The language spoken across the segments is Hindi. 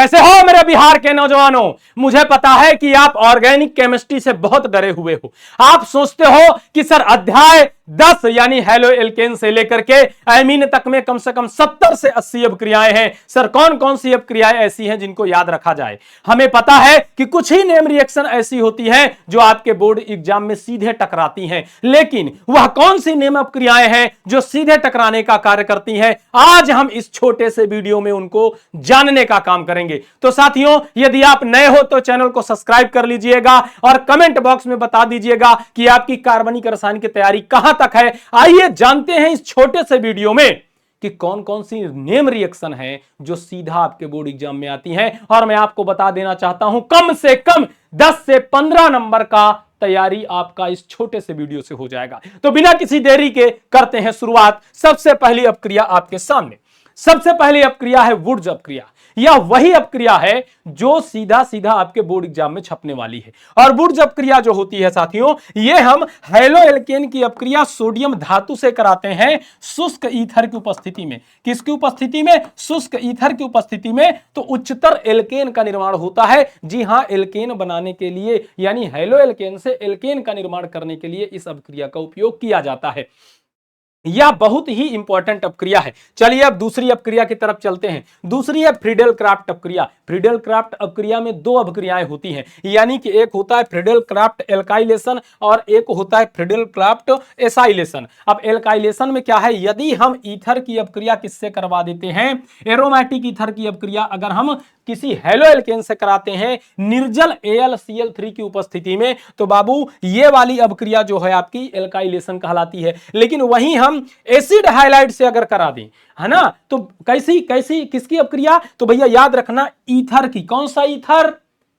कैसे हो मेरे बिहार के नौजवानों। मुझे पता है कि आप ऑर्गेनिक केमिस्ट्री से बहुत डरे हुए हो। आप सोचते हो कि सर अध्याय 10 यानी हेलो एल्केन से लेकर के एमीन तक में कम से कम 70 से 80 अपक्रियाएं हैं। सर कौन कौन सी अपक्रियाएं ऐसी हैं जिनको याद रखा जाए। हमें पता है कि कुछ ही नेम रिएक्शन ऐसी होती हैं जो आपके बोर्ड एग्जाम में सीधे टकराती हैं, लेकिन वह कौन सी नेम अपक्रियाएं हैं जो सीधे टकराने का कार्य करती हैं, आज हम इस छोटे से वीडियो में उनको जानने का काम करेंगे। तो साथियों, यदि आप नए हो तो चैनल को सब्सक्राइब कर लीजिएगा और कमेंट बॉक्स में बता दीजिएगा कि आपकी कार्बनिक रसायन की तैयारी कहां तक है। आइए जानते हैं इस छोटे से वीडियो में कि कौन कौन सी नेम रिएक्शन है जो सीधा आपके बोर्ड एग्जाम में आती हैं। और मैं आपको बता देना चाहता हूं, कम से कम 10 से 15 नंबर का तैयारी आपका इस छोटे से वीडियो से हो जाएगा। तो बिना किसी देरी के करते हैं शुरुआत। सबसे पहली अपक्रिया आपके सामने, सबसे पहली अपक्रिया है वुड्स अपक्रिया। यह वही अपक्रिया है जो सीधा सीधा आपके बोर्ड एग्जाम में छपने वाली है। और वुड्स अपक्रिया जो होती है साथियों, यह हम हेलो एल्केन की अपक्रिया सोडियम धातु से कराते हैं शुष्क ईथर की उपस्थिति में। किसकी उपस्थिति में? शुष्क ईथर की उपस्थिति में। तो उच्चतर एल्केन का निर्माण होता है। जी हां, एल्केन बनाने के लिए यानी हेलो एल्केन से एल्केन का निर्माण करने के लिए इस अपक्रिया का उपयोग किया जाता है। यह बहुत ही इंपॉर्टेंट अपक्रिया है। चलिए अब दूसरी अपक्रिया की तरफ चलते हैं। दूसरी है फ्रीडेल क्राफ्ट अपक्रिया। फ्रीडेल क्राफ्ट अपक्रिया में दो अपक्रियाएं होती हैं, यानी कि एक होता है फ्रीडेल क्राफ्ट एल्काइलेशन और एक होता है फ्रीडेल क्राफ्ट एसाइलेशन। अब एल्काइलेशन में क्या है, यदि हम ईथर की अपक्रिया किससे करवा देते हैं, एरोमेटिक ईथर की अपक्रिया अगर हम किसी हेलो एल्केन से कराते हैं निर्जल AlCl3 की उपस्थिति में, तो बाबू ये वाली अपक्रिया जो है आपकी एल्काइलेशन कहलाती है। लेकिन वहीं हम एसिड हाइलाइड से अगर करा दें, है ना, तो कैसी कैसी किसकी अपक्रिया? तो भैया याद रखना, ईथर की। कौन सा ईथर?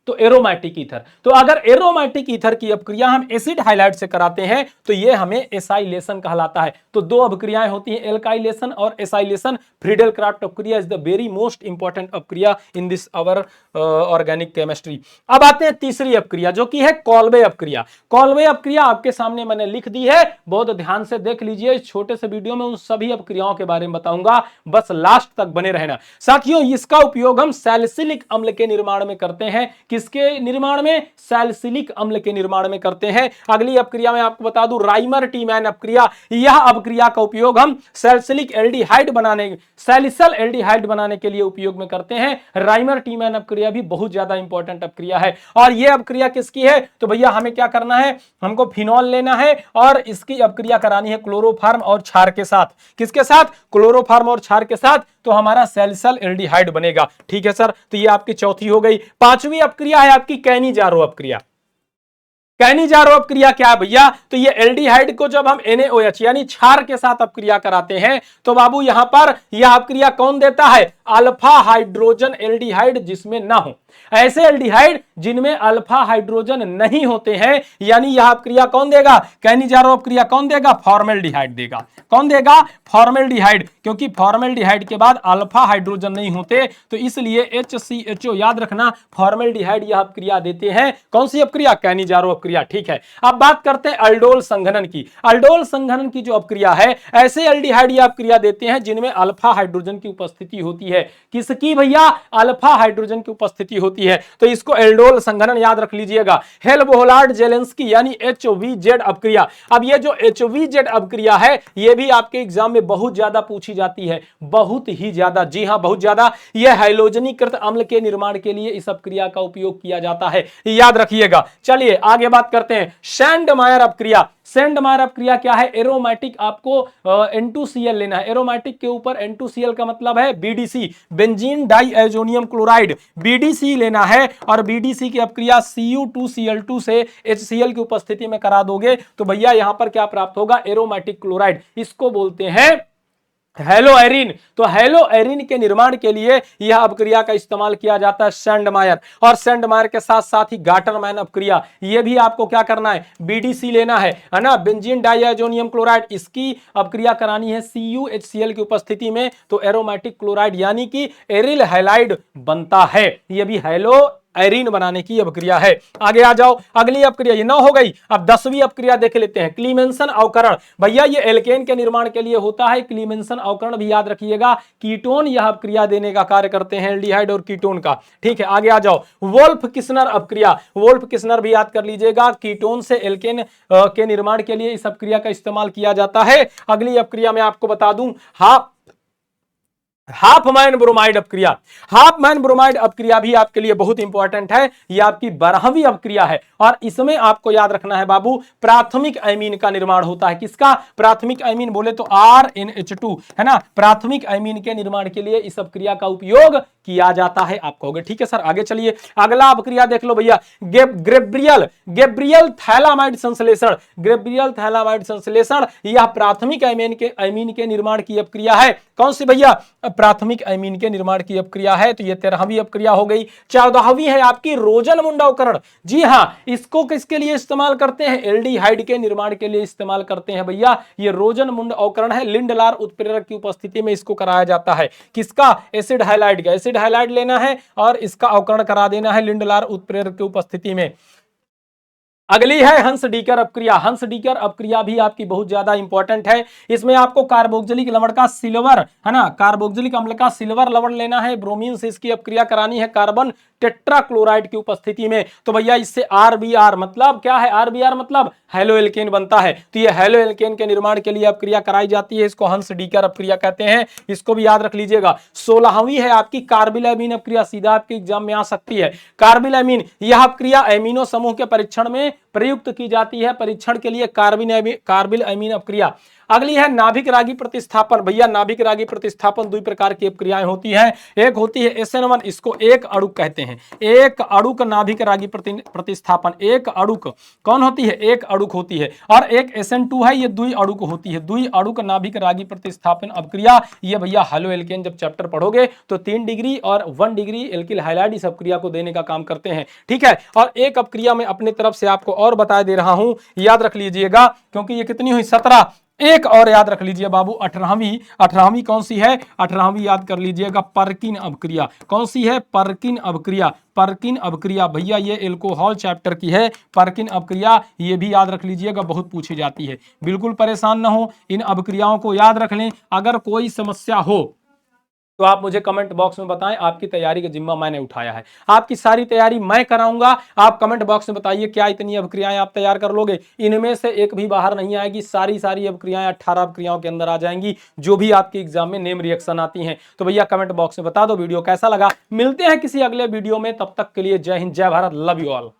तो एरोमेटिक ईथर। तो अगर एरोमेटिक ईथर की अपक्रिया हम एसिड हाइलाइड से कराते हैं तो यह हमें एसाइलेशन कहलाता है। तो दो अपक्रियाएं होती हैं, एल्काइलेशन और एसाइलेशन। फ्रीडेल क्राफ्ट अपक्रिया is the very most important अपक्रिया in this our organic chemistry. अब आते हैं तीसरी अपक्रिया जो कि है कॉल्वे अपक्रिया। कॉल्वे अपक्रिया आपके सामने मैंने लिख दी है, बहुत ध्यान से देख लीजिए। इस छोटे से वीडियो में उन सभी अपक्रियाओं के बारे में बताऊंगा, बस लास्ट तक बने रहना। साथियों, इसका उपयोग हम सैलिसिलिक अम्ल के निर्माण में करते हैं। किसके निर्माण में? सैलिसिलिक अम्ल के निर्माण में करते हैं। अगली अपक्रिया में आपको बता दूं, राइमर टीमैन अपक्रिया। यह अपक्रिया का उपयोग हम सैलिसिलिक एल्डिहाइड बनाने, सैलिसल एल्डिहाइड बनाने के लिए उपयोग में करते हैं। राइमर टीमैन अपक्रिया भी बहुत ज्यादा इंपॉर्टेंट अपक्रिया है। और यह अपक्रिया किसकी है? तो भैया हमें क्या करना है, हमको फिनॉल लेना है और इसकी अपक्रिया करानी है क्लोरोफॉर्म और क्षार के साथ। किसके साथ? क्लोरोफॉर्म और क्षार के साथ। तो हमारा सैलिसल एल्डिहाइड बनेगा। ठीक है सर, तो ये आपकी चौथी हो गई। पांचवी अपक्रिया है आपकी कैनिजारो अपक्रिया। कैनिजारो अपक्रिया क्या है भैया? तो ये एल्डिहाइड को जब हम NaOH यानी क्षार के साथ अपक्रिया कराते हैं तो बाबू यहां पर यह अपक्रिया कौन देता है? अल्फा हाइड्रोजन एल्डिहाइड जिसमें ना हो। ऐसे एल्डिहाइड जिनमें अल्फा हाइड्रोजन नहीं होते हैं, यानी यह अपक्रिया कौन देगा? कैनिजारो अपक्रिया कौन देगा? फॉर्मेल्डिहाइड देगा। कौन देगा? फॉर्मेल्डिहाइड, क्योंकि फॉर्मेल्डिहाइड के बाद अल्फा हाइड्रोजन नहीं होते, तो इसलिए HCHO याद रखना, फॉर्मेल्डिहाइड यह अपक्रिया देते हैं। कौन सी अपक्रिया? कैनिजारो अपक्रिया। ठीक है, अब बात करते हैं अल्डोल संघनन की। अल्डोल संघनन की जो अपक्रिया है, ऐसे एल्डिहाइड यह अपक्रिया देते हैं जिनमें अल्फा हाइड्रोजन की उपस्थिति होती है। किसकी भैया? अल्फा हाइड्रोजन की उपस्थिति होती है। तो इसको एल्डोल संघनन याद रख लीजिएगा। हेल्महोल्ट्ज जेलेंस्की यानी HVZ अपक्रिया। अब ये जो HVZ अपक्रिया है, ये भी आपके एग्जाम में बहुत ज्यादा पूछी जाती है, बहुत ही ज्यादा। जी हां, बहुत ज्यादा। यह हैलोजनीकृत अम्ल के निर्माण के लिए इस अपक्रिया का उपयोग किया जाता है, याद रखिएगा। चलिए आगे बात करते हैं सैंडमायर अपक्रिया। सैंडमायर अपक्रिया क्या है? एरोमेटिक आपको N2Cl लेना है। एरोमेटिक के ऊपर N2Cl का मतलब है BDC, benzene diazonium chloride, BDC लेना है। और BDC की अपक्रिया Cu2Cl2 से HCl की उपस्थिति में करा दोगे तो भैया यहां पर क्या प्राप्त होगा? Aromatic chloride. इसको बोलते हैं हेलो एरिन। तो हेलो एरिन के निर्माण के लिए यह अपक्रिया का इस्तेमाल किया जाता है, सैंडमायर। और सैंडमायर के साथ साथ ही गाटरमैन अपक्रिया, यह भी आपको क्या करना है? BDC लेना है ना, बेंजीन डाइएजोनियम क्लोराइड। इसकी अपक्रिया करानी है CuHCl की उपस्थिति में, तो एरोमेटिक क्लोराइड यानी कि एरिल हैलाइड बनता है। यह भी हेलो एरीन बनाने की अपक्रिया है। आगे आ जाओ, अगली अपक्रिया, ये 9 हो गई। अब 10वीं अपक्रिया देख लेते हैं, क्लीमेंसन अवकरण। भैया ये एल्केन के निर्माण के लिए होता है। क्लीमेंसन अवकरण भी याद रखिएगा, कीटोन यह अपक्रिया देने का कार्य करते हैं, एल्डिहाइड और कीटोन का। ठीक है, आगे आ जाओ, वोल्फ किस्नर अपक्रिया। वोल्फ किस्नर भी याद कर लीजिएगा, कीटोन से एल्केन के निर्माण के लिए इस अपक्रिया का इस्तेमाल किया जाता है। अगली अपक्रिया मैं आपको बता दूं, हाफमैन ब्रोमाइड अपक्रिया। हाफमैन ब्रोमाइड अपक्रिया भी आपके लिए बहुत इंपॉर्टेंट है। यह आपकी 12वीं अपक्रिया है और इसमें आपको याद रखना है बाबू, प्राथमिक अमीन का निर्माण होता है। किसका? प्राथमिक अमीन बोले तो RNH2 है ना। प्राथमिक अमीन के निर्माण के लिए इस अपक्रिया का उपयोग किया जाता है। आप कहोगे ठीक है सर, आगे चलिए, अगला अपक्रिया देख लो भैया, गैब्रियल थैलामाइड संश्लेषण। गैब्रियल थैलामाइड संश्लेषण यह प्राथमिक अमीन के निर्माण की अपक्रिया है। कौन सी भैया? प्राथमिक अमीन के निर्माण की अपक्रिया है। तो ये 13वीं अपक्रिया हो गई। 14वीं है आपकी रोजनमुंड अवकरण। जी हां, इसको किसके लिए इस्तेमाल करते हैं? एल्डिहाइड के निर्माण के लिए इस्तेमाल करते हैं भैया। ये रोजनमुंड अवकरण है, लिंडलार उत्प्रेरक की उपस्थिति में इसको कराया जाता है। किसका? एसिड हाइलाइड का। एसिड हाइलाइड लेना है और इसका अवकरण करा देना है लिंडलार उत्प्रेरक की उपस्थिति में। अगली है हंस डीकर अपक्रिया। हंस डीकर अपक्रिया भी आपकी बहुत ज्यादा इंपॉर्टेंट है। इसमें आपको कार्बोक्सिलिक लवण का सिल्वर है ना, कार्बोक्सिलिक अम्ल का सिल्वर लवण लेना है, ब्रोमीन से इसकी अपक्रिया करानी है कार्बन टेट्राक्लोराइड की उपस्थिति में। तो भैया इससे RBr मतलब क्या है? RBr मतलब हेलो एल्केन बनता है। तो ये हेलो एल्केन के निर्माण के लिए अपक्रिया कराई जाती है, इसको हंस डीकर अपक्रिया कहते हैं। इसको भी याद रख लीजिएगा। 16वीं है आपकी कार्बिल अमीन अपक्रिया, सीधा आपके एग्जाम में आ सकती है। कार्बिल अमीन यह अपक्रिया एमिनो समूह के परीक्षण में प्रयुक्त की जाती है। परीक्षण के लिए कार्बिल अमीन अपक्रिया। अगली है नाभिक रागी प्रतिस्थापन। भैया नाभिक रागी प्रतिस्थापन 2 प्रकार की अपक्रियाएं होती हैं। एक होती है SN1, इसको एक अणुक कहते हैं। एक अणुक नाभिक रागी प्रतिस्थापन, एक अणुक कौन होती है? एक अणुक होती है। और एक SN2 है, ये द्वि अणुक होती है। द्वि अणुक नाभिक रागी प्रतिस्थापन अपक्रिया, ये भैया हेलो एल्केन जब चैप्टर पढ़ोगे तो 3 डिग्री और 1 डिग्री एल्किल हाइलाइड इस अपक्रिया को देने का काम करते हैं। ठीक है, और एक अपक्रिया मैं अपनी तरफ से आपको और बता दे रहा हूं, याद रख लीजिएगा, क्योंकि ये कितनी हुई? 17। एक और याद रख लीजिए बाबू, 18वीं कौन सी है? 18वीं याद कर लीजिएगा, पर्किन अपक्रिया। कौन सी है? पर्किन अपक्रिया। पर्किन अपक्रिया भैया ये एल्कोहल चैप्टर की है। पर्किन अपक्रिया ये भी याद रख लीजिएगा, बहुत पूछी जाती है। बिल्कुल परेशान ना हो, इन अपक्रियाओं को याद रख लें। अगर कोई समस्या हो तो आप मुझे कमेंट बॉक्स में बताएं, आपकी तैयारी का जिम्मा मैंने उठाया है, आपकी सारी तैयारी मैं कराऊंगा। आप कमेंट बॉक्स में बताइए क्या इतनी अपक्रियाएं आप तैयार कर लोगे? इनमें से एक भी बाहर नहीं आएगी, सारी अपक्रियाएं 18 अपक्रियाओं के अंदर आ जाएंगी, जो भी आपके एग्जाम में नेम रिएक्शन आती हैं। तो भैया कमेंट बॉक्स में बता दो वीडियो कैसा लगा। मिलते हैं किसी अगले वीडियो में, तब तक के लिए जय हिंद, जय भारत, लव यू ऑल।